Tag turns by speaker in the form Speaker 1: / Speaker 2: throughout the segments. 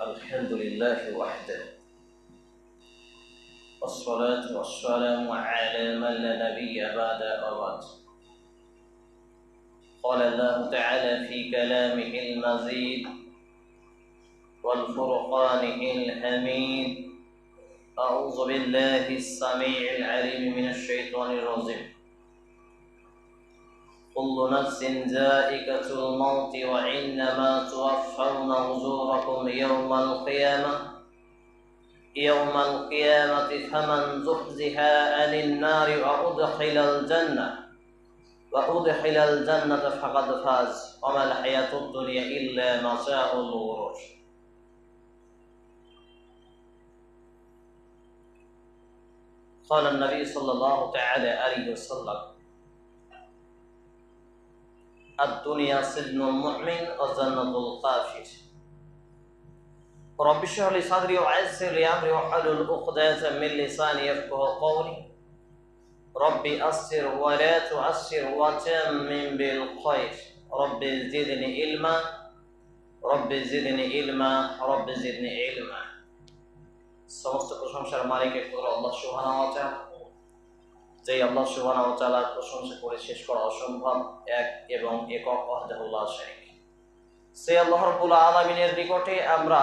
Speaker 1: الحمد لله وحده والصلاة والسلام على من لا نبي بعد أبد. قال الله تعالى في كلامه المزيد والفرقان الحميد: أعوذ بالله السميع العليم من الشيطان الرجيم. كل نفس ذائقة الموت وإنما توفون أجوركم يوم القيامة فمن زحزح عن النار وأدخل الجنة فقد فاز وما الحياة الدنيا إلا متاع الغرور. قال النبي صلى الله تعالى عليه وسلم: الدنيا سجن المؤمن وجنة الكافر. رب اشرح لي صدري ويسر لي امري واحلل عقدة من لساني يفقهوا قولي. رب يسر ولا تعسر وتمم بالخير. رب زدني علما رب زدني علما رب زدني علما। সমস্ত প্রশংসার মালিক একমাত্র আল্লাহ সুবহানাহু ওয়া তাআলা, যে আল্লাহ সুবহানাহু ওয়া তাআলার প্রশংসা করে শেষ করা অসম্ভব, এক এবং একক ওয়াহদাহু লা শারীক। সে আল্লাহ রাব্বুল আলামিনের নিকটে আমরা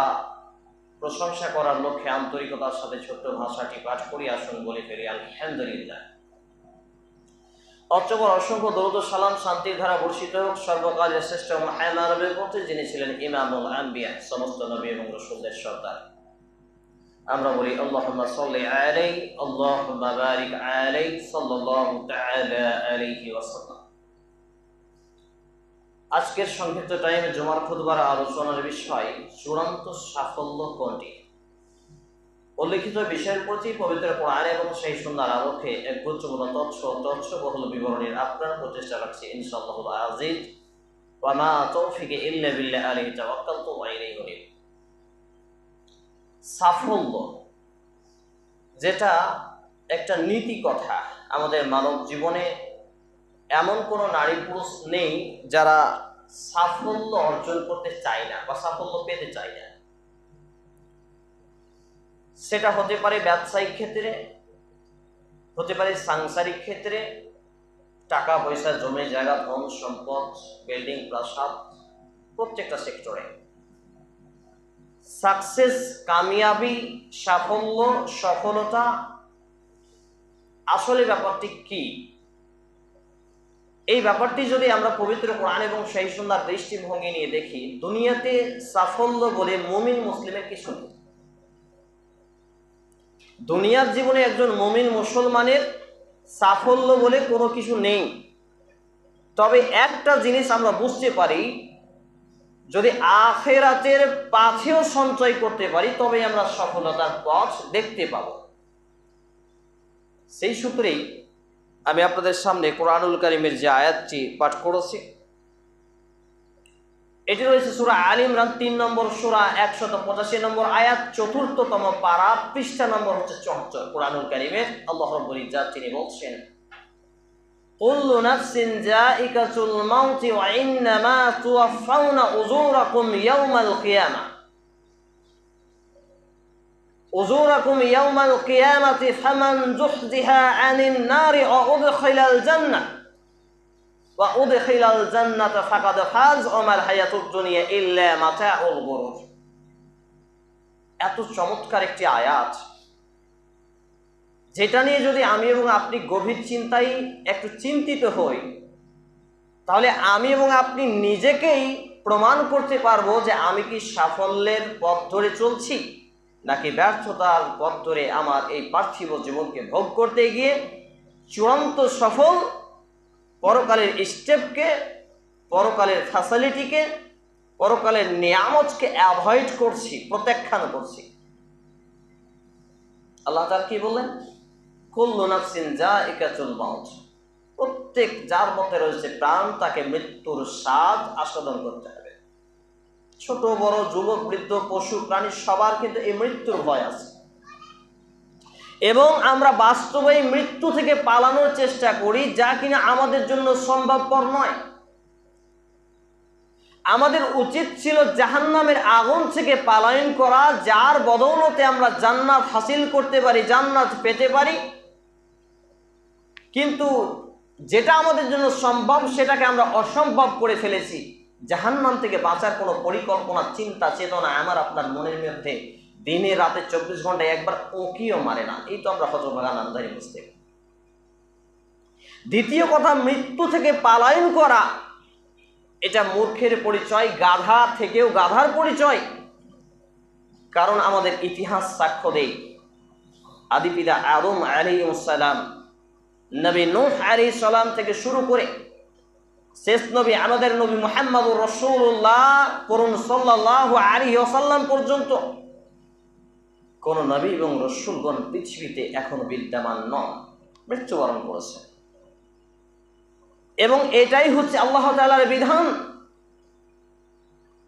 Speaker 1: প্রশংসা করার লক্ষ্যে আন্তরিকতার সাথে ছোট্ট ভাষাটি পাঠ করি। আসুন বলে ফেলি আলহামদুলিল্লাহ। অতঃপর অসংখ্য দরুদ ও সালাম শান্তির ধারা বর্ষিত হোক সর্বকালের শ্রেষ্ঠ মানবের প্রতি, যিনি ছিলেন ইমামুল আম্বিয়া, সমস্ত নবী এবং রাসূলদের সর্দার। আমরা বলি আল্লাহুম্মা সাল্লি আলাইহি আল্লাহুম্মা বারিক আলাইহি সাল্লাল্লাহু তাআলা আলাইহি ওয়াসাল্লাম। আজকের সংক্ষিপ্ত টাইমে জুমার খুতবার আলোচনার বিষয় চূড়ান্ত সাফল্য কোনটি। উল্লেখিত বিষয়ের প্রতি পবিত্র কোরআন এবং সেই সুন্নাহর আলোকে এক গুরুত্বপূর্ণ তথ্যবহুল বিবরণের আপ্রাণ প্রচেষ্টা রাখছি ইনশাআল্লাহুল আজিজ। ওয়া মা তাওফিকি ইল্লা বিল্লাহ আলাইহি তাওয়াক্কালতু ওয়া ইলাইহি উনীব। সাফল্য যেটা একটা নীতি কথা, আমাদের মানব জীবনে এমন কোনো নারী পুরুষ নেই যারা সাফল্য অর্জন করতে চায় না বা সাফল্য পেতে চায় না। সেটা হতে পারে ব্যবসায়িক ক্ষেত্রে, হতে পারে সাংসারিক ক্ষেত্রে, টাকা পয়সা জমি জায়গা ধন সম্পদ বিল্ডিং প্রাসাদ, প্রত্যেকটা সেক্টরে সাকসেস, কামিয়াবি, সাফল্য, সফলতা আসলে ব্যাপারটি কি, এই ব্যাপারটি যদি আমরা পবিত্র কোরআন এবং সেই সুন্নাহর দৃষ্টিভঙ্গি নিয়ে দেখি, দুনিয়াতে সাফল্য বলে মুমিন মুসলিমের কিছু নেই। দুনিয়ার জীবনে একজন মুমিন মুসলমানের সাফল্য বলে কোনো কিছু নেই। তবে একটা জিনিস আমরা বুঝতে পারি, যদি আখিরাতের পাথেও সঞ্চয় করতে পারি তবে আমরা সফলতার পথ দেখতে পাব। সেই সূত্রেই আমি আপনাদের সামনে কোরআনুল কারীমের যে আয়াতটি পাঠ করেছি, এটি রয়েছে সূরা আলে ইমরান ৩ নম্বর সূরা ১৮৫ নম্বর আয়াত, ৪র্থতম পারা, পৃষ্ঠা নম্বর হচ্ছে ৭৪ কোরআনুল কারীমের। আল্লাহ রাব্বুল ইজ্জাত তিনি বলছেন: কুল্লু নাফসিন যায়িকাতুল মাউতি ওয়া ইন্নামা তুওয়াফাউনা উজুরাকুম ইয়াওমাল কিয়ামাতি ফামান যুহজিহা আনিন নারি ওয়া উদখিলাল জান্নাতা ফাকাদ ফাজ ওয়া মাল হায়াতুদ দুনিয়া ইল্লা মাতাউল গুরুর। এত চমৎকার একটি আয়াত, যেটা নিয়ে যদি আমি এবং আপনি গভীর চিন্তায় একটু চিন্তিত হই, তাহলে আমি এবং আপনি নিজেকেই প্রমাণ করতে পারবো যে আমি কি সাফল্যের পথ ধরে চলছি নাকি ব্যর্থতার পথ ধরে আমার এই পার্থিব জীবনকে ভোগ করতে গিয়ে চূড়ান্ত সফল পরকালের স্টেপকে, পরকালের ফ্যাসিলিটিকে, পরকালের নিয়ামতকে অ্যাভয়েড করছি, প্রত্যাখ্যান করছি। আল্লাহ তাআলা কি বললেন? কুল্লু নাফসিন যায়িকাতুল মাউত, প্রত্যেক যার মধ্যে রয়েছে প্রাণ তাকে মৃত্যুর স্বাদ আস্বাদন করতে হবে। ছোট বড়, যুবক বৃদ্ধ, পশু প্রাণী সবার কিন্তু এই মৃত্যুর ভয় আছে, এবং আমরা বাস্তবে মৃত্যু থেকে পালানোর চেষ্টা করি, যা কিনা আমাদের জন্য সম্ভবপর নয়। আমাদের উচিত ছিল জাহান্নামের আগুন থেকে পলায়ন করা, যার বদৌলতে আমরা জান্নাত হাসিল করতে পারি, জান্নাত পেতে পারি। কিন্তু যেটা আমাদের জন্য সম্ভব সেটাকে আমরা অসম্ভব করে ফেলেছি। জাহান্নাম থেকে বাঁচার কোনো পরিকল্পনা, চিন্তা, চেতনা আমার আপনার মনের মধ্যে দিনে রাতে 24 ঘন্টায় একবার উঁকিও মারে না। এই তো আমরা হতভাগা নামধারী বুঝতে। দ্বিতীয় কথা, মৃত্যু থেকে পলায়ন করা এটা মূর্খের পরিচয়, গাধা থেকেও গাধার পরিচয়। কারণ আমাদের ইতিহাস সাক্ষ্য দেয়, আদিপিতা আদম আলাইহিস সালাম, নবী নূহ আলাইহিস সালাম থেকে শুরু করে শেষ নবী আমাদের নবী মুহাম্মদুর রাসূলুল্লাহ করুন সাল্লাল্লাহু আলাইহি ওয়াসাল্লাম পর্যন্ত কোন নবী এবং রাসূলগণ পৃথিবীতে এখনো বিদ্যমান নন, মৃত্যুবরণ করেছে। এবং এটাই হচ্ছে আল্লাহ তাআলার বিধান।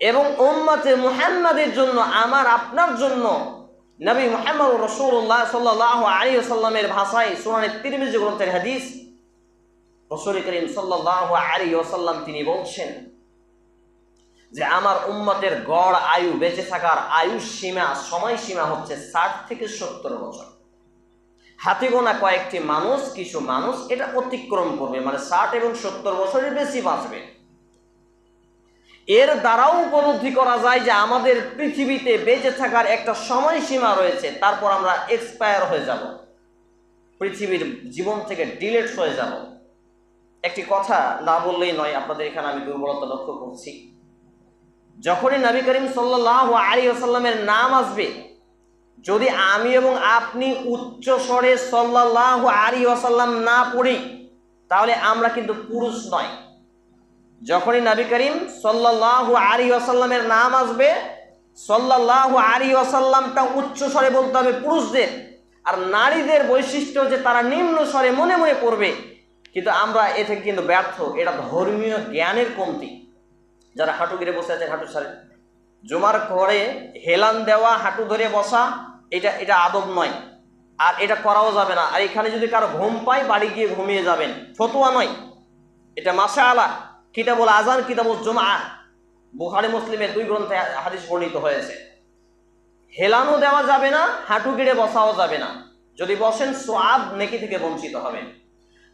Speaker 1: এবং উম্মতে মুহাম্মাদের জন্য, আমার আপনার জন্য নবী মুহাম্মদ রাসূলুল্লাহ সাল্লাল্লাহু আলাইহি ওয়াসাল্লামের ভাষায় সুনানে তিরমিজি গ্রন্থের হাদিস, রাসূল করিম সাল্লাল্লাহু আলাইহি ওয়াসাল্লাম তিনি বলছেন যে আমার উম্মতের গড় আয়ু, বেঁচে থাকার আয়ুর সীমা, সময়সীমা হচ্ছে 60 থেকে 70 বছর। হাতে গোনা কয়েকটি মানুষ, কিছু মানুষ এটা অতিক্রম করবে, মানে 60 এবং 70 বছরের বেশি বাঁচবে। এর দ্বারাও উপলব্ধি করা যায় যে আমাদের পৃথিবীতে বেঁচে থাকার একটা সময়সীমা রয়েছে, তারপর আমরা এক্সপায়ার হয়ে যাব, পৃথিবীর জীবন থেকে ডিলেট হয়ে যাব। একটি কথা না বললেই নয়, আপনাদের এখানে আমি দুর্বলতা লক্ষ্য করছি। যখনই নবী করিম সাল্লাল্লাহু আলাইহি ওয়াসাল্লামের নাম আসবে, যদি আমি এবং আপনি উচ্চ স্বরে সাল্লাল্লাহু আলাইহি ওয়াসাল্লাম না পড়ি, তাহলে আমরা কিন্তু পুরুষ নয়। যখনই নবী করিম সাল্লাল্লাহু আলাইহি ওয়াসাল্লামের নাম আসবে, সাল্লাল্লাহু আলাইহি ওয়াসাল্লামটা উচ্চ স্বরে বলতে হবে পুরুষদের, আর নারীদের বৈশিষ্ট্য যে তারা নিম্ন স্বরে মনে মনে পড়বে। কিন্তু আমরা এ থেকে কিন্তু ব্যর্থ। এটা ধর্মীয় জ্ঞানের কমতি। যারা হাঁটু গেড়ে বসে আছেন, হাঁটু ছাড়েন। জুমার ঘরে হেলান দেওয়া, হাঁটু ধরে বসা, এটা আদব নয়, আর এটা করাও যাবে না। আর এখানে যদি কারো ঘুম পায়, বাড়ি গিয়ে ঘুমিয়ে যাবেন, ফতোয়া নয় এটা, মাশাআল্লাহ। কিতাবুল আযান, কিতাবুল জুমআ, বুখারী মুসলিমের 2 গ্রন্থে হাদিস বর্ণিত হয়েছে। হেলানো দেওয়া যাবে না, হাঁটু গেড়ে বসাও যাবে না। যদি বসেন সওয়াব, নেকি থেকে বঞ্চিত হবেন।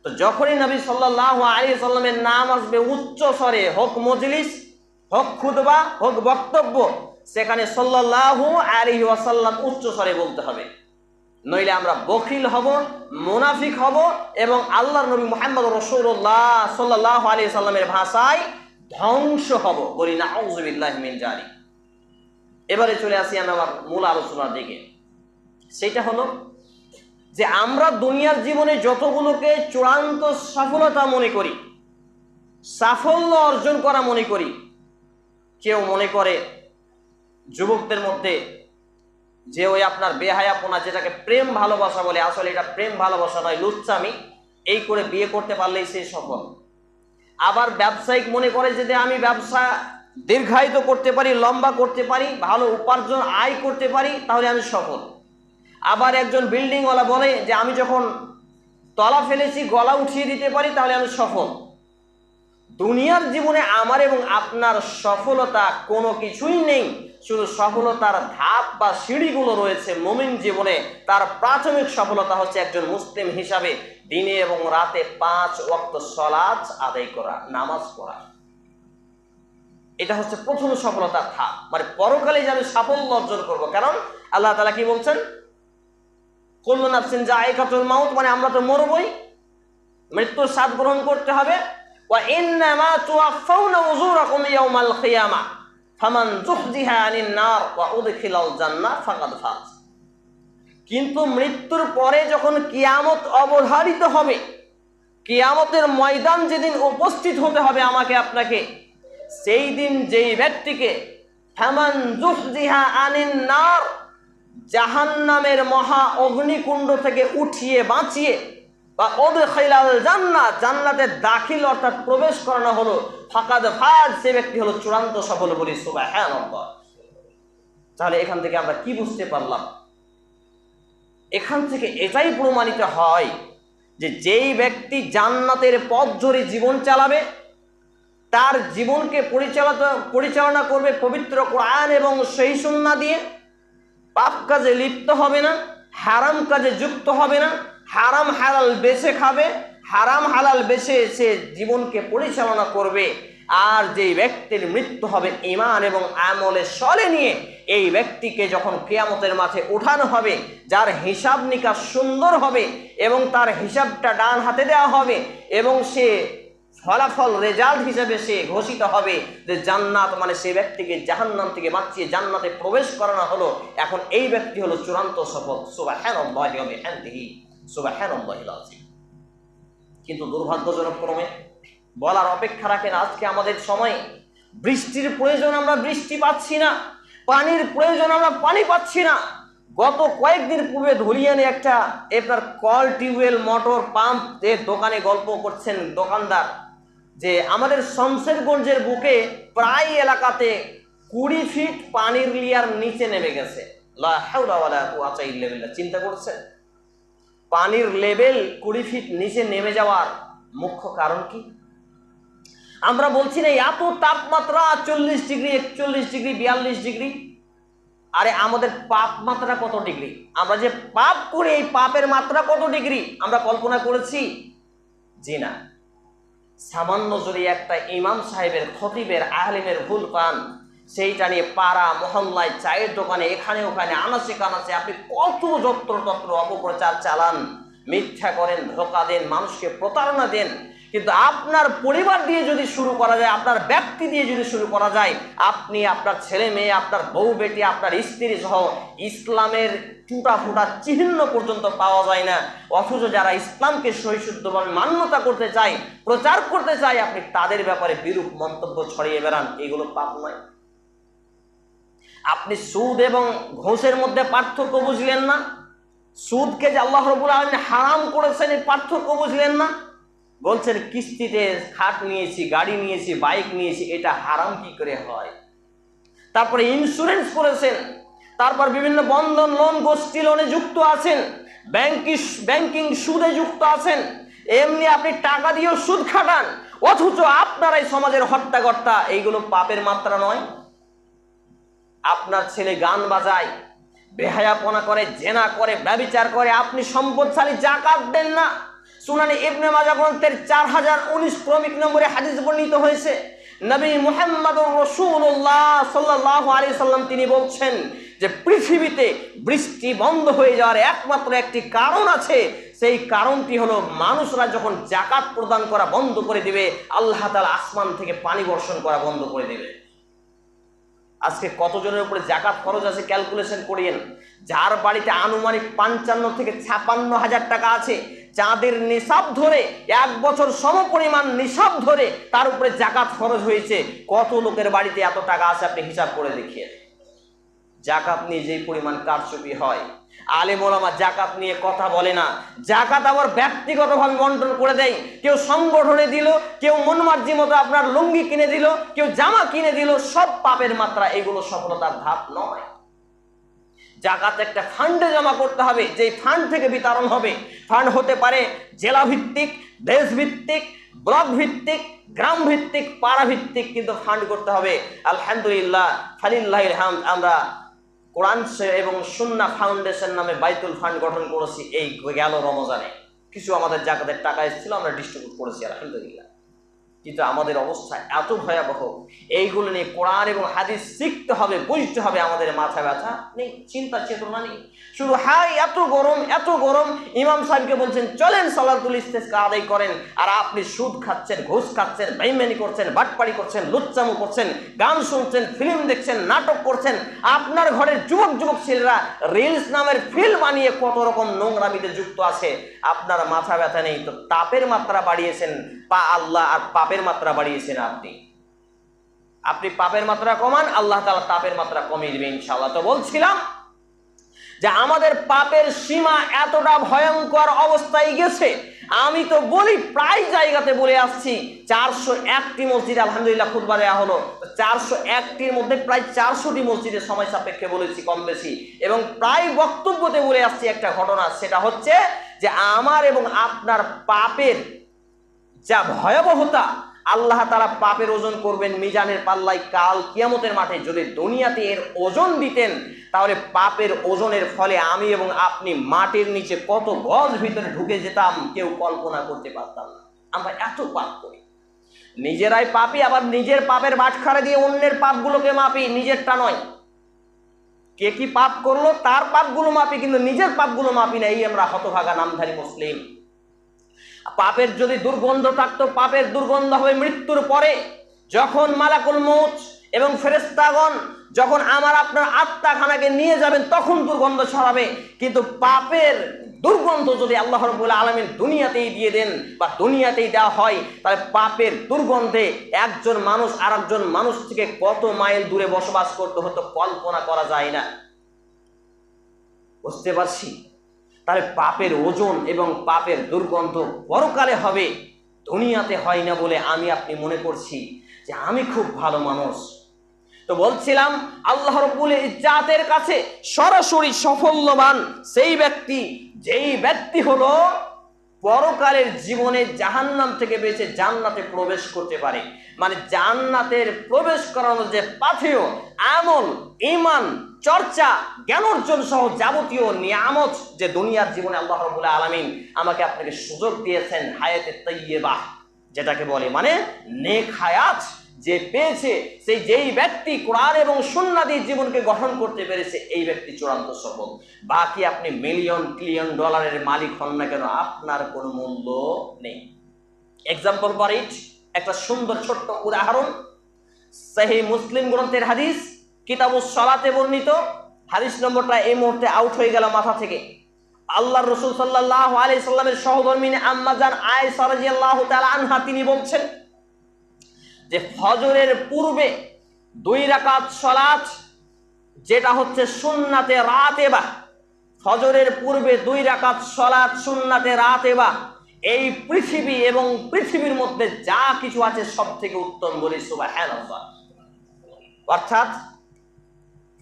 Speaker 1: তো যখনই নবী সাল্লাল্লাহু আলাইহি সাল্লামের নাম আসবে উচ্চ স্বরে, হোক মজলিস, হোক খুতবা, হোক বক্তব্য, সেখানে সাল্লাল্লাহু আলাইহি ওয়াসাল্লাম উচ্চ স্বরে বলতে হবে। নইলে আমরা বখিল হব, মুনাফিক হব, এবং আল্লাহর নবী মুহাম্মদ রাসূলুল্লাহ সাল্লাল্লাহু আলাইহি সাল্লামের ভাষায় ধ্বংস হব। বলি নাউযু বিল্লাহি মিন যালিক। এবারে চলে আসি আমি আমার মূল আলোচনার দিকে। সেটা হলো যে আমরা দুনিয়ার জীবনে যতগুলোকে চূড়ান্ত সফলতা মনে করি, সাফল্য অর্জন করা মনে করি, কেউ মনে করে যুবকদের মধ্যে যে ওই আপনার বেহায়াপনা, যেটাকে প্রেম ভালোবাসা বলে, আসলে এটা প্রেম ভালোবাসা নয়, লুচ্চামি, এই করে বিয়ে করতে পারলেই সে সফল। আবার ব্যবসায়িক মনে করে যে আমি ব্যবসা দীর্ঘায়িত করতে পারি, লম্বা করতে পারি, ভালো উপার্জন আয় করতে পারি, তাহলে আমি সফল। আবার একজন বিল্ডিংওয়ালা বলে যে আমি যখন তলা ফেলেছি গলা উঠিয়ে দিতে পারি, তাহলে আমি সফল। দুনিয়ার জীবনে আমার এবং আপনার সফলতা কোনো কিছুই নেই, শুধু সফলতার ধাপ বা সিঁড়িগুলো রয়েছে। মুমিন জীবনে তার প্রাথমিক সফলতা হচ্ছে একজন মুসলিম হিসাবে দিনে এবং রাতে 5 ওয়াক্ত সালাত আদায় করা, নামাজ পড়া। এটা হচ্ছে প্রথম সফলতার ধাপ, মানে পরকালে যে আমি সাফল্য অর্জন করবো। কারণ আল্লাহ তাআলা কি বলছেন? কুল্লু নাফসিন যায়িকাতুল মাউত, মানে আমরা তো মরবই, মৃত্যুর স্বাদ গ্রহণ করতে হবে। ওয়া ইন্নামা তুওয়াফাউনা উজুরাকুম ইয়াওমাল কিয়ামাহ ফামান যুহজিহা আনিন নার ওয়া উদখিলাল জান্নাহ ফাকাদ ফাজ। কিন্তু মৃত্যুর পরে যখন কিয়ামত অবধারিত হবে, কিয়ামতের ময়দান যেদিন উপস্থিত হতে হবে আমাকে আপনাকে, সেই দিন যেই ব্যক্তিকে ফামান যুহজিহা আনিন নার, জাহান্নামের মহা অগ্নিকুণ্ড থেকে উঠিয়ে বাঁচিয়ে, বা উদখিলাল জান্নাহ, জান্নাতে দাখিল অর্থাৎ প্রবেশ করানো হলো, ফাকাদ ফাজ, সে ব্যক্তি হলো চূড়ান্ত সফল। বলি সুবহানাল্লাহ। তাহলে এখান থেকে আমরা কি বুঝতে পারলাম? এখান থেকে এটাই প্রমাণিত হয় যে যেই ব্যক্তি জান্নাতের পথ ধরে জীবন চালাবে, তার জীবনকে পরিচালনা করবে পবিত্র কোরআন এবং সহিহ সুন্নাহ দিয়ে, পাপ কাজে লিপ্ত হবে না, হারাম কাজে যুক্ত হবে না, হারাম হালাল বেছে খাবে, হারাম হালাল বেছে সে জীবনকে পরিচালনা করবে। আর যেই ব্যক্তির মৃত্যু হবে ঈমান এবং আমলে সলে নিয়ে, এই ব্যক্তিকে যখন কিয়ামতের মাঠে উঠানো হবে, যার হিসাব নিকাশ সুন্দর হবে এবং তার হিসাবটা ডান হাতে দেওয়া হবে এবং সে ফলাফল রেজাল্ট হিসেবে সে ঘোষিত হবে যে জান্নাত, মানে সেই ব্যক্তিকে জাহান্নাম থেকে বাঁচিয়ে জান্নাতে প্রবেশ করানো হলো। এখন এই ব্যক্তি হলো চূড়ান্ত সফল। সুবহানাল্লাহি ওয়া বিহামদিহি, সুবহানাল্লাহিল আযীম। কিন্তু দুর্ভাগ্যজনক ক্রমে বলার অপেক্ষা রাখেন, আজকে আমাদের সময় বৃষ্টির প্রয়োজন, আমরা বৃষ্টি পাচ্ছি না, পানির প্রয়োজন, আমরা পানি পাচ্ছি না। গত কয়েকদিন পূর্বে ধুলিয়ানে একটা আপনার কল, টিউবওয়েল, মোটর পাম্প এর দোকানে গল্প করছেন দোকানদার যে আমাদের শমশেরগঞ্জের বুকে প্রায় এলাকাতে 20 ফিট পানির লেয়ার নিচে নেমে গেছে। লা হাওলা ওয়ালা কুওয়াতা ইল্লা বিল্লাহ। চিন্তা করছেন পানির লেভেল 20 ফিট নিচে নেমে যাওয়ার মুখ্য কারণ কি? আমরা বলছি না এত তাপমাত্রা 40 ডিগ্রি, 41 ডিগ্রি, 42 ডিগ্রি। আরে আমাদের পাপ মাত্রা কত ডিগ্রি? আমরা যে পাপ করি এই পাপের মাত্রা কত ডিগ্রি আমরা কল্পনা করেছি? জি না। সামান্য যদি একটা ইমাম সাহেবের, খতিবের, আলেমের ভুল পান, সেইটা নিয়ে পাড়া মহল্লায়, চায়ের দোকানে, এখানে ওখানে, আনাচে কানাচে আপনি কত যত্র অপপ্রচার চালান, মিথ্যা করেন, ধোঁকা দেন, মানুষকে প্রতারণা দেন। কিন্তু আপনার পরিবার দিয়ে যদি শুরু করা যায়, আপনার ব্যক্তি দিয়ে যদি শুরু করা যায়, আপনি, আপনার ছেলে মেয়ে, আপনার বউ বেটি, আপনার স্ত্রী সহ ইসলামের টুটা ফুটা চিহ্ন পর্যন্ত পাওয়া যায় না। অথচ যারা ইসলামকে সহিশুদ্ধভাবে মান্যতা করতে চায়, প্রচার করতে চায়, আপনি তাদের ব্যাপারে বিরূপ মন্তব্য ছড়িয়ে বেড়ান, এগুলো পাপ নয়? আপনি সুদ এবং ঘুষের মধ্যে পার্থক্য বুঝলেন না? সুদকে যে আল্লাহ রাব্বুল আলামিন হারাম করেছেন এই পার্থক্য বুঝলেন না? বলছেন কিস্তিতে খাট নিয়েছি, গাড়ি নিয়েছি, বাইক নিয়েছি, এটা হারাম কি করে হয়? তারপরে ইন্স্যুরেন্স করেছেন, তারপর বিভিন্ন বন্ধন লোন, গোষ্ঠী লোনে যুক্ত আছেন, ব্যাংকিং সুদে যুক্ত আছেন, এমনি আপনি টাকা দিয়েও সুদ খাটান। অথচ আপনার এই সমাজের হত্যাকর্তা, এইগুলো পাপের মাত্রা নয়? আপনার ছেলে গান বাজায়, বেহায়াপনা করে, জেনা করে, ব্যভিচার করে, আপনি সম্পদশালী, যাকাত দেন না। সুনানে ইবনে মাজাহ গ্রন্থের 4019 ক্রমিক নম্বরে হাদিস বর্ণিত হয়েছে, নবী মুহাম্মদুর রাসূলুল্লাহ সাল্লাল্লাহু আলাইহি সাল্লাম তিনি বলছেন যে পৃথিবীতে বৃষ্টি বন্ধ হয়ে যাওয়ার একমাত্র একটি কারণ আছে, সেই কারণটি হলো মানুষরা যখন যাকাত প্রদান করা বন্ধ করে দিবে, আল্লাহ তাআলা আসমান থেকে পানি বর্ষণ করা বন্ধ করে দিবে। আজকে কতজনের উপরে যাকাত খরচ আছে ক্যালকুলেশন করিয়েন। যার বাড়িতে আনুমানিক 55 থেকে 56 হাজার টাকা আছে, যাদের নিসাব ধরে 1 বছর সমপরিমাণ নিসাব ধরে তার উপরে যাকাত খরচ হয়েছে, কত লোকের বাড়িতে এত টাকা আছে আপনি হিসাব করে দেখিয়ে। যাকাত নিয়ে যেই পরিমাণ কারচুপি হয়, আলেম ওলামা যাকাত নিয়ে কথা বলে না, যাকাত আবার ব্যক্তিগতভাবে বন্টন করে দেয়। কেউ সংগঠনে দিল, কেউ মন মার্জি মতো আপনার লুঙ্গি কিনে দিল, কেউ জামা কিনে দিল, সব পাপের মাত্রা। এগুলো সফলতার ধাপ নয়। যাকাত একটা ফান্ডে জমা করতে হবে, যেই ফান্ড থেকে বিতরণ হবে। ফান্ড হতে পারে জেলা ভিত্তিক, দেশ ভিত্তিক, ব্লক ভিত্তিক, গ্রাম ভিত্তিক, পাড়া ভিত্তিক, কিন্তু ফান্ড করতে হবে। আলহামদুলিল্লাহ, ফালিল্লাহিল হামদ, আমরা কোরআন এবং সুন্নাহ ফাউন্ডেশন নামে বাইতুল ফান্ড গঠন করেছি। এই গেল রমজানে কিছু আমাদের যাকাতের টাকা এসেছিল, আমরা ডিস্ট্রিবিউট করেছি আলহামদুলিল্লাহ। কিন্তু আমাদের অবস্থা এত ভয়াবহ, এইগুলো নিয়ে কোরআন এবং হাদিস শিখতে হবে, বুঝতে হবে। আমাদের মাথা ব্যথা নেই, চিন্তা চেতনা নেই, শুধু হাই এত গরম, এত গরম। ইমাম সাহেবকে বলছেন চলেন সালাতুল ইস্তিসকা আদায় করেন, আর আপনি সুদ খাচ্ছেন, ঘুষ খাচ্ছেন, বেঈমানি করছেন, বাটপাড়ি করছেন, লুচ্চামু করছেন, গান শুনছেন, ফিল্ম দেখছেন, নাটক করছেন। আপনার ঘরের যুবক ছেলেরা রিলস নামের ফিল্ম বানিয়ে কত রকম নোংরামিতে যুক্ত আছে। আপনার মাথা ব্যথা নেই, তো তাপের মাত্রা বাড়িয়েছেন আল্লাহ, আর পাপের মাত্রা বাড়িয়েছেন আপনি পাপের মাত্রা কমান, আল্লাহ তাআলা তাপের মাত্রা কমিয়ে দিবেন ইনশাআল্লাহ। তো বলছিলাম যে আমাদের পাপের সীমা এতটা ভয়ঙ্কর অবস্থায় গেছে, আমি তো বলি প্রায় জায়গাতে বলে আসছি। 401টি মসজিদ আলহামদুলিল্লাহ খুতবা দেওয়া হলো, 401টির মধ্যে প্রায় 400টি মসজিদে সময় সাপেক্ষে বলেছি কম বেশি, এবং প্রায় বক্তব্যতে বলে আসছি একটা ঘটনা। সেটা হচ্ছে যে আমার এবং আপনার পাপের যা ভয়াবহতা, আল্লাহ তাআলা পাপের ওজন করবেন মিজানের পাল্লায় কাল কিয়ামতের মাঠে। যদি দুনিয়াতে এর ওজন দিতেন তাহলে পাপের ওজনের ফলে আমি এবং আপনি মাটির নিচে কত গজ ভিতরে ঢুকে যেতাম কেউ কল্পনা করতে পারতাম না। আমরা এত পাপ করি, নিজেরাই পাপি, আবার নিজের পাপের বাটখারা দিয়ে অন্যের পাপগুলোকে মাপি, নিজেরটা নয়। কে কি পাপ করলো তার পাপগুলো মাপি, কিন্তু নিজের পাপগুলো মাপি না। এই আমরা হতভাগা নামধারী মুসলিম। পাপের যদি দুর্গন্ধ থাকতো, পাপের দুর্গন্ধ হবে মৃত্যুর পরে, যখন মালাকুল মউত এবং ফেরেশতাগণ যখন আমার আপনার আত্মাখানাকে নিয়ে যাবেন তখন দুর্গন্ধ ছড়াবে। কিন্তু পাপের দুর্গন্ধ যদি আল্লাহ রাব্বুল আলামিন দুনিয়াতেই দিয়ে দেন বা দুনিয়াতেই দেওয়া হয়, তাহলে পাপের দুর্গন্ধে একজন মানুষ আরেকজন মানুষ থেকে কত মাইল দূরে বসবাস করতে হতো কল্পনা করা যায় না। বুঝতে পারছি? তাহলে পাপের ওজন এবং পাপের দুর্গন্ধ পরকালে হবে, দুনিয়াতে হয় না বলে আমি আপনি মনে করছি যে আমি খুব ভালো মানুষ। তো বলছিলাম আল্লাহ রাব্বুল ইজ্জাতের কাছে সরাসরি সাফল্যবান সেই ব্যক্তি, যেই ব্যক্তি হলো পরকালের জীবনে জাহান্নাম থেকে বেঁচে জান্নাতে প্রবেশ করতে পারে। মানে জান্নাতের প্রবেশ করানোর যে পাথেয় আমল, ঈমান, চর্চা, জ্ঞান অর্জন সহ যাবতীয় নিয়ামত যে দুনিয়ার জীবনে আল্লাহ রাব্বুল আলামিন আমাকে আপনাকে সুযোগ দিয়েছেন, হায়াতে তাইয়্যিবা যেটাকে বলে, মানে নেক হায়াত যে পেয়েছে, সেই যেই ব্যক্তি কোরআন এবং সুন্নাহ দিয়ে জীবনকে গঠন করতে পেরেছে, এই ব্যক্তি চূড়ান্ত সফল। বাকি আপনি মিলিয়ন ট্রিলিয়ন ডলারের মালিক হন না কেন, আপনার কোনো মূল্য নেই। এক্সাম্পল ফর ইট, একটা সুন্দর ছোট্ট উদাহরণ, সহিহ মুসলিম গ্রন্থের হাদিস কিতাবুস সালাতে বর্ণিত। হাদিস নম্বরটা এই মুহূর্তে আউট হয়ে গেল মাথা থেকে। আল্লাহর রাসূল সাল্লাল্লাহু আলাইহি সাল্লামের সহধর্মিনী আম্মা জান আয়েশা রাদিয়াল্লাহু তাআলা আনহা তিনি বলছেন যে ফজরের পূর্বে 2 রাকাত সালাত, যেটা হচ্ছে সুন্নাতে রাতেবা, ফজরের পূর্বে 2 রাকাত সালাত সুন্নাতে রাতেবা, এই পৃথিবী এবং পৃথিবীর মধ্যে যা কিছু আছে সব থেকে উত্তম, বলি সুবহানাল্লাহ। অর্থাৎ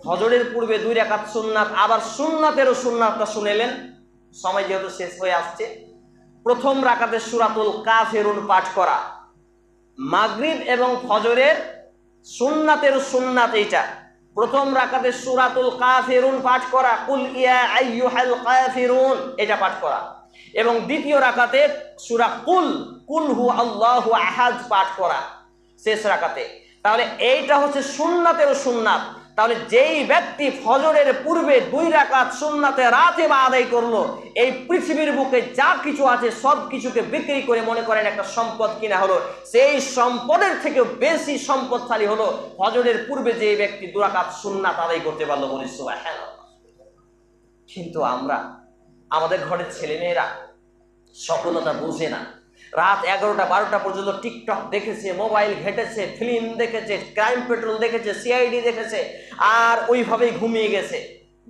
Speaker 1: ফজরের পূর্বে 2 রাকাত সুন্নাত, আবার সুন্নাতেরও সুন্নাতটা শুনেলেন, সময় যেহেতু শেষ হয়ে আসছে। প্রথম রাকাতে সূরাতুল কাফিরুন পাঠ করা, মাগরিব এবং ফজরের সুন্নাতের সুন্নাত এইটা। প্রথম রাকাতে সূরাতুল কাফিরুন পাঠ করা, কুল ইয়া আইয়ুহাল কাফিরুন এটা পাঠ করা, এবং দ্বিতীয় রাকাতে সূরা কুল হু আল্লাহু আহাদ পাঠ করা শেষ রাকাতে। তাহলে এইটা হচ্ছে সুন্নাতের সুন্নাত। তাহলে যেই ব্যক্তি ফজরের পূর্বে 2 রাকাত সুন্নাতে রাতে বা আদায় করলো, এই পৃথিবীর বুকে যা কিছু আছে সব কিছুকে বিক্রি করে মনে করেন একটা সম্পদ কিনা হলো, সেই সম্পদের থেকেও বেশি সম্পদশালী হলো ফজরের পূর্বে যে ব্যক্তি 2 রাকাত সুন্নাত আদায় করতে পারলো, বলি সুবহানাল্লাহ। কিন্তু আমরা, আমাদের ঘরের ছেলেমেয়েরা সফলতা বুঝে না। রাত 11টা 12টা পর্যন্ত টিকটক দেখেছে, মোবাইল ঘেটেছে, ফিল্ম দেখেছে, ক্রাইম পেট্রোল দেখেছে, সিআইডি দেখেছে, আর ওইভাবেই ঘুমিয়ে গেছে।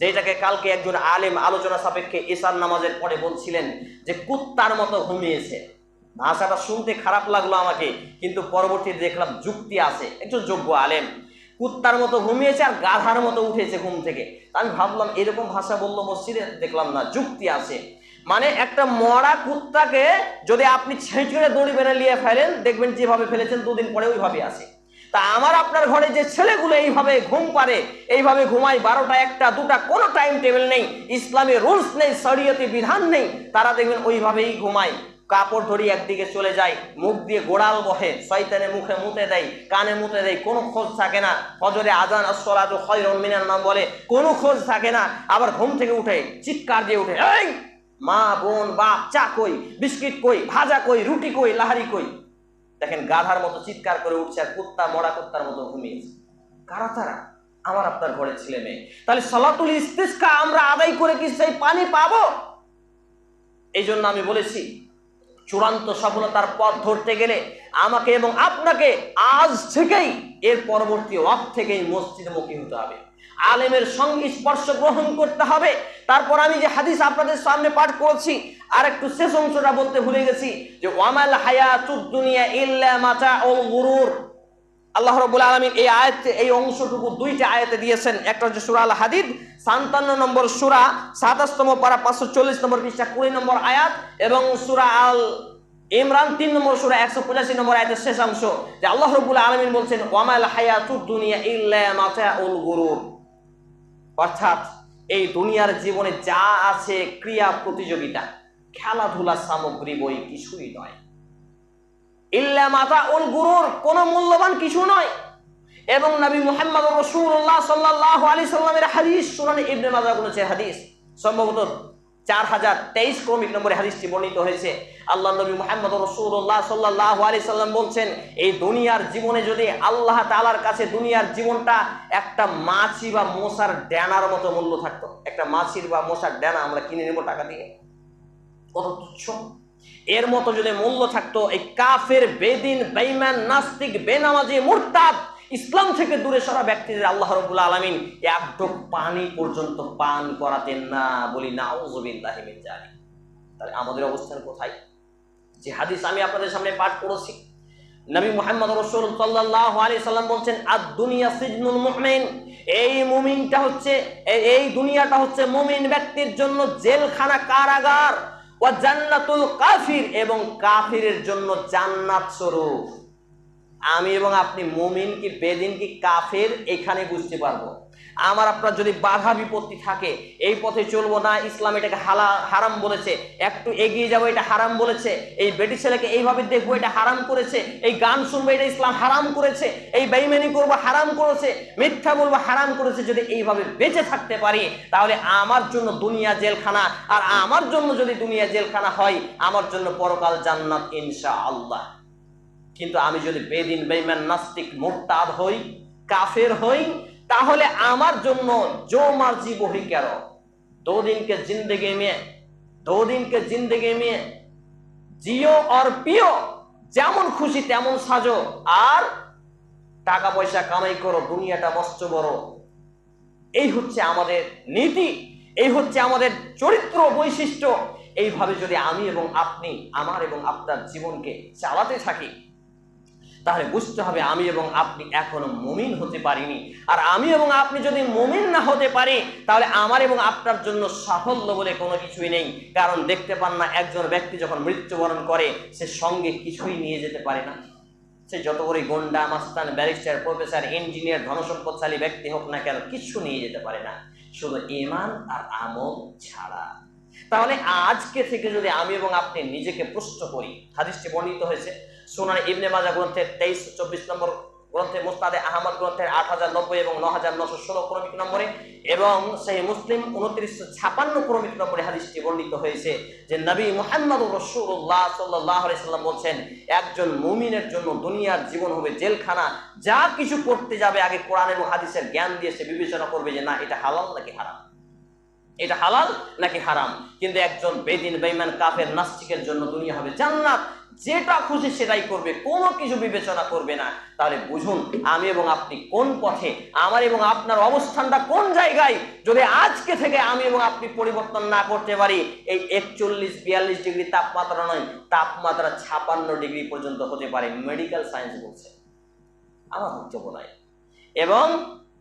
Speaker 1: যেটাকে কালকে একজন আলেম আলোচনা সাপেক্ষে ইশার নামাজের পরে বলছিলেন যে কুত্তার মতো ঘুমিয়েছে। ভাষাটা শুনতে খারাপ লাগলো আমাকে, কিন্তু পরবর্তীতে দেখলাম যুক্তি আছে, একজন যোগ্য আলেম। কুত্তার মতো ঘুমিয়েছে আর গাধার মতো উঠেছে ঘুম থেকে। আমি ভাবলাম এরকম ভাষা বললো মসজিদে, দেখলাম না, যুক্তি আছে। মানে একটা মরা কুত্তাকে যদি আপনি ছেঁচড়ে দড়ি বেঁধে নিয়ে ফেলেন, দেখবেন যেভাবে ফেলেছেন 2 দিন পরে ওইভাবে আসে। তা আমার আপনার ঘরে যে ছেলেগুলো এইভাবে ঘুম পারে, এইভাবে ঘুমায়, 12টা 1টা 2টা কোনো টাইম টেবিল নেই, ইসলামী রুলস নেই, শরীয়তি বিধান নেই, তারা দেখবেন ওইভাবেই ঘুমায়। কাপড় ধরি একদিকে চলে যায়, মুখ দিয়ে গোড়াল বহে, শয়তানের মুখে মুতে দেয়, কানে মুতে দেয়, কোনো খোঁজ থাকে না। ফজরে আযান আসসালাতু খায়রুম মিনান নাওম বলে, কোনো খোঁজ থাকে না। আবার ঘুম থেকে উঠে চিৎকার দিয়ে উঠে, এই মা বোন বাপ চা কই, বিস্কিট কই, ভাজা কই, রুটি কই, লাহারি কই। দেখেন গাধার মতো চিৎকার করে উঠছে আর কুত্তা, মরা কুত্তার মতো ঘুমিয়েছে। কারা তারা? আমার আপনার ঘরের ছেলে মেয়ে। তাহলে সালাতুল ইস্তিসকা আমরা আদায় করে কি সেই পানি পাবো? এই জন্য আমি বলেছি চূড়ান্ত সফলতার পথ ধরতে গেলে আমাকে এবং আপনাকে আজ থেকেই, এর পরবর্তী ওয়াক্ত থেকেই মসজিদমুখী হতে হবে, আলেমের সঙ্গে স্পর্শ গ্রহণ করতে হবে। তারপর আমি যে হাদিস আপনাদের সামনে পাঠ করেছি, আর একটু শেষ অংশটা বলতে ভুলে গেছি, যে ওয়ামাল হায়াতুদ দুনিয়া ইল্লা মাতাউল গুরুর। আল্লাহ রাব্বুল আলামিন এই আয়াতে, এই অংশটুকু 2টা আয়াতে দিয়েছেন। একটা হচ্ছে সূরা আল হাদিদ 57 নম্বর সূরা 27তম পারা 540 নম্বর পৃষ্ঠা 20 নম্বর আয়াত, এবং সূরা আল ইমরান 3 নম্বর সূরা 185 নম্বর আয়াতের শেষ অংশ, যে আল্লাহ রাব্বুল আলামিন বলছেন ওয়ামাল হায়াতুদ দুনিয়া ইল্লা মাতাউল গুরুর, অর্থাৎ এই দুনিয়ার জীবনে যা আছে ক্রিয়া প্রতিযোগিতা, খেলাধুলা সামগ্রী বই কিছুই নয়। ইল্লা মাতাউল গুরুর, কোন মূল্যবান কিছু নয়। এবং নবী মুহাম্মদ রাসূলুল্লাহ সাল্লাল্লাহু আলাইহি সাল্লামের হাদিস, সুনান ইবনে মাজাহ বলেছে হাদিস সম্ভবত 4023 ক্রমিক নম্বরে হাদিসটি বর্ণিত হয়েছে। আল্লাহ নবী মুহাম্মদ রাসূলুল্লাহ সাল্লাল্লাহু আলাইহি সাল্লাম বলছেন, এই দুনিয়ার জীবনে যদি আল্লাহ তাআলার কাছে দুনিয়ার জীবনটা একটা মাছি বা মশার ডানার মতো মূল্য থাকতো, একটা মাছির বা মশার ডানা আমরা কিনে নেব টাকা দিয়ে, কত তুচ্ছ, এর মতো যদি মূল্য থাকতো, এই কাফের, বেদিন, বেঈমান, নাস্তিক, বেনামাজি, মুরতাদ, ইসলাম থেকে দূরে সরা ব্যক্তিদের আল্লাহ রাব্বুল আলামিন এক ঢোক পানি পর্যন্ত পান করাতেন না, বলি নাউযুবিল্লাহি মিন যালিক। তাহলে আমাদের অবস্থান কোথায়? যে হাদিস আমি আপনাদের সামনে পাঠ করেছি, নবী মুহাম্মদ রাসূল সাল্লাল্লাহু আলাইহি সাল্লাম বলছেন আদ-দুনিয়া সিজনুল মুমিন, এই মুমিনটা হচ্ছে, এই দুনিয়াটা হচ্ছে মুমিন ব্যক্তির জন্য জেলখানা, কারাগার, ওয়া জান্নাতুল কাফির, এবং কাফিরের জন্য জান্নাত স্বরূপ। আমি এবং আপনি মুমিন কি বেদিন কি কাফের এখানে বুঝতে পারবো। আমার আপনার যদি বাধা বিপত্তি থাকে, এই পথে চলবো না, ইসলাম এটাকে হারাম বলেছে, একটু এগিয়ে যাবো এটা হারাম বলেছে, এই বেটি ছেলেকে এইভাবে দেখবো এটা হারাম করেছে, এই গান শুনবো এটা ইসলাম হারাম করেছে, এই বেঈমানি করবো হারাম করেছে, মিথ্যা বলবো হারাম করেছে, যদি এইভাবে বেঁচে থাকতে পারি তাহলে আমার জন্য দুনিয়া জেলখানা, আর আমার জন্য যদি দুনিয়া জেলখানা হয়, আমার জন্য পরকাল জান্নাত ইনশাআল্লাহ। কিন্তু আমি যদি বেদিন, বেঈমান, নাস্তিক, মুরতাদ হই, কাফের হই, তাহলে আমার জন্য जो मर्जी वही करो, 2 दिन के जिंदगी में जियो और पियो, যেমন খুশি তেমন সাজো, আর টাকা পয়সা কামাই করো, দুনিয়াটা মস্ত বড়। এই হচ্ছে আমাদের নীতি, এই হচ্ছে আমাদের চরিত্র বৈশিষ্ট্য। এইভাবে যদি আমি এবং আপনি, আমার এবং আপনার জীবনকে চালাতে থাকি, তাহলে বুঝতে হবে আমি এবং আপনি এখনো মুমিন হতে পারিনি। আর আমি এবং আপনি যদি মুমিন না হতে পারি, তাহলে আমার এবং আপনার জন্য সাফল্য বলে কোনো কিছুই নেই। কারণ দেখতে পান না, একজন ব্যক্তি যখন মৃত্যুবরণ করে, সে সঙ্গে কিছুই নিয়ে যেতে পারে না। সে যত করে গন্ডা, মাস্তান, ব্যারিস্টার, প্রফেসর, ইঞ্জিনিয়ার, ধনসম্পদশালী ব্যক্তি হোক না কেন, কিছু নিয়ে যেতে পারে না, শুধু ঈমান আর আমল ছাড়া। তাহলে আজকে থেকে যদি আমি এবং আপনি নিজেকে প্রশ্ন করি, হাদিসটি বর্ণিত হয়েছে সুনান ইবনে মাজাহ গ্রন্থের 23-24 নম্বর গ্রন্থে, মুসনাদে আহমদ গ্রন্থের 8090 এবং 9916 ক্রমিক নম্বরে, এবং সহিহ মুসলিম 2956 ক্রমিক নম্বরে হাদিসটি বর্ণিত হয়েছে যে নবী মুহাম্মদ রাসূলুল্লাহ সাল্লাল্লাহু আলাইহি সাল্লাম বলছেন, একজন মুমিনের জন্য দুনিয়ার জীবন হবে জেলখানা। যা কিছু করতে যাবে আগে কোরআন এবং হাদিসের জ্ঞান দিয়ে সে বিবেচনা করবে যে না, এটা হালাল নাকি হারাম, এটা হালাল নাকি হারাম। কিন্তু একজন বেদিন, বেঈমান, কাফের, নাস্তিকের জন্য দুনিয়া হবে জান্নাত, যেটা খুশি সেটাই করবে, কোনো কিছু বিবেচনা করবে না। তাহলে বুঝুন আমি এবং আপনি কোন পথে, আমার এবং আপনার অবস্থানটা কোন জায়গায়। যদি আজকে থেকে আমি এবং আপনি পরিবর্তন না করতে পারি, এই 41-42 ডিগ্রি তাপমাত্রা নয়, তাপমাত্রা 56 ডিগ্রি পর্যন্ত হতে পারে, মেডিকেল সায়েন্স বলছে, আমার বক্তব্য নয়। এবং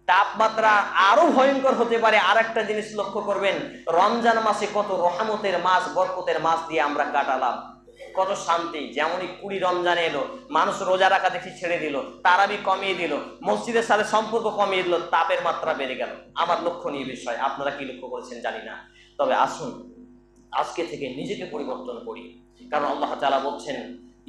Speaker 1: তাপমাত্রা আরো ভয়ঙ্কর হতে পারে। আর একটা জিনিস লক্ষ্য করবেন, রমজান মাসে কত রহমতের মাস, বরকতের মাস দিয়ে আমরা কাটালাম, কত শান্তি। যেমনই 20 রমজানে এলো, মানুষ রোজা রাখা দেখি ছেড়ে দিল, তারাবি কমিয়ে দিল, মসজিদের সাথে সম্পর্ক কমিয়ে দিল, তাপের মাত্রা বেড়ে গেল। আমার লক্ষণীয় বিষয়, আপনারা কি লক্ষ্য করেছেন জানি না। তবে আসুন আজকে থেকে নিজেকে পরিবর্তন করি, কারণ আল্লাহ তাআলা বলছেন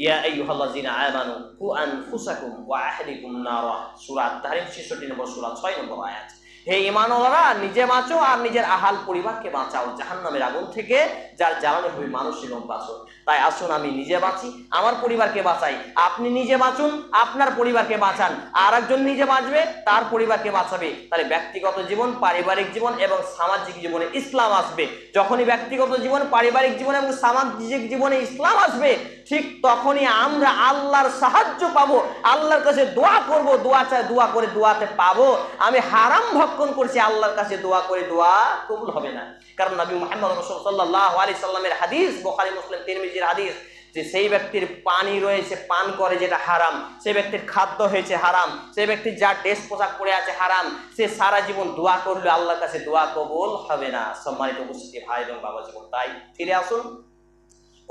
Speaker 1: ইয়া আইয়ুহাল্লাযিনা আমানু কু আনফুসাকুম ওয়া আহলিকুম নারা, সূরা আত-তাহরিম 66 নম্বর সূরা 6 নম্বর আয়াত। হে ঈমানওয়ালারা, নিজে বাঁচো আর নিজের আহাল পরিবারকে বাঁচাও জাহান্নামের আগুন থেকে, যার জ্বালানি হবে মানুষ এবং বাঁচো। তাই আসুন আমি নিজে বাঁচি, আমার পরিবারকে বাঁচাই, আপনি নিজে বাঁচুন, আপনার পরিবারকে বাঁচান, আর একজন নিজে বাঁচবে, তার পরিবারকে বাঁচাবে। তাহলে ব্যক্তিগত জীবন, পারিবারিক জীবন এবং সামাজিক জীবনে ইসলাম আসবে। যখনই ব্যক্তিগত জীবন, পারিবারিক জীবন এবং সামাজিক জীবনে ইসলাম আসবে, ঠিক তখনই আমরা আল্লাহর সাহায্য পাবো। আল্লাহর কাছে দোয়া করব, দোয়া চাই, দোয়া করে দোয়াতে পাবো। আমি হারাম ভক্ষণ করছি, আল্লাহর কাছে দোয়া করে দোয়া কবুল হবে না। কারণ নবী মুহাম্মদ রাসূল সাল্লাল্লাহু আলাইহি সাল্লামের হাদিস, বুখারী, মুসলিম, তিরমিজির হাদিস, যে সেই ব্যক্তির পানি রয়েছে পান করে যেটা হারাম, সেই ব্যক্তির খাদ্য হয়েছে হারাম, সেই ব্যক্তির যা ড্রেস পোশাক পরে আছে হারাম, সে সারা জীবন দোয়া করলে আল্লাহর কাছে দোয়া কবুল হবে না। সম্মানিত উপস্থিতি ভাই এবং বাবা জীবন, তাই ফিরে আসুন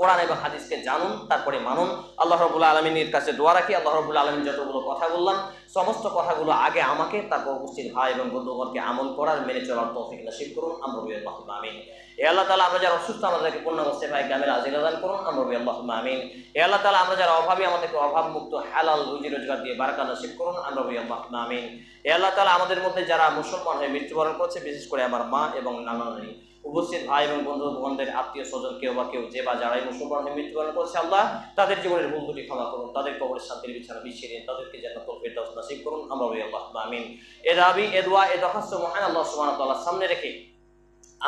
Speaker 1: কোরআন এবং হাদিসকে জানুন, তারপরে মানুন। আল্লাহ রাব্বুল আলামিনের কাছে দোয়া রাখি, আল্লাহ রাব্বুল আলামিন যতগুলো কথা বললাম সমস্ত কথাগুলো আগে আমাকে, তারপর উপস্থিত ভাই এবং বন্ধুগণকে আমল করার, মেনে চলার তৌফিক নসিব করুন। আমরা বলি আল্লাহুম্মা আমিন। হে আল্লাহ তাআলা, আমরা যারা অসুস্থ আমাদেরকে পূর্ণাঙ্গ শিফায়ে কামিলা আজিলা দান করুন। আমরা বলি আল্লাহুম্মা আমিন। হে আল্লাহ তাআলা, আমরা যারা অভাবী আমাদেরকে অভাব মুক্ত হালাল রুজি রোজগার দিয়ে বারাকা নসিব করুন। আমরা বলি আল্লাহুম্মা আমিন। হে আল্লাহ তাআলা, আমাদের মধ্যে যারা মুসলমান হয়ে মৃত্যুবরণ করছে, বিশেষ করে আমার মা এবং নানা নানি, উপস্থিত ভাই এবং বন্ধু বোনদের আত্মীয় স্বজন কেউ বা কেউ যে বা যারাই মুসলমান হয়ে মৃত্যুবরণ করছে, আল্লাহ তাদের জীবনের ভুল ত্রুটি ক্ষমা করুন, তাদের কবরের শান্তির বিছানা বিছিয়ে দিন, তাদেরকে জান্নাতুল ফেরদাউস নসিব করুন। আমরা বলি আল্লাহুম্মা আমিন। এ দাবি, এ দোয়া, এ দরখাস্ত মহান আল্লাহ সুবহানাহু ওয়া তাআলার সামনে রেখে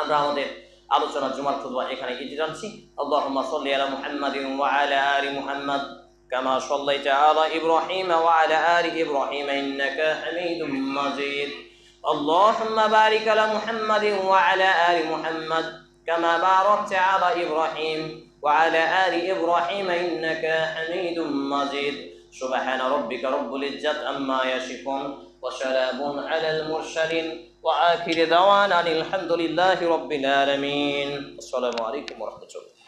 Speaker 1: আমরা আমাদের আলোচনা জুমার খুতবা এখানে ইতি জানছি। আল্লাহুম্মা সাল্লি আলা মুহাম্মাদিন ওয়া আলা আলি মুহাম্মাদ কামা সাল্লাইতা আলা ইব্রাহিম ওয়া আলা আলি ইব্রাহিম ইন্নাকা হামিদুম মাজিদ। اللهم بارك على محمد وعلى آل محمد كما باركت على إبراهيم وعلى آل إبراهيم إنك حميد مجيد. سبحان ربك رب العزة عما يصفون وسلام على المرسلين وآخر دعوانا الحمد لله رب العالمين. السلام عليكم ورحمة الله.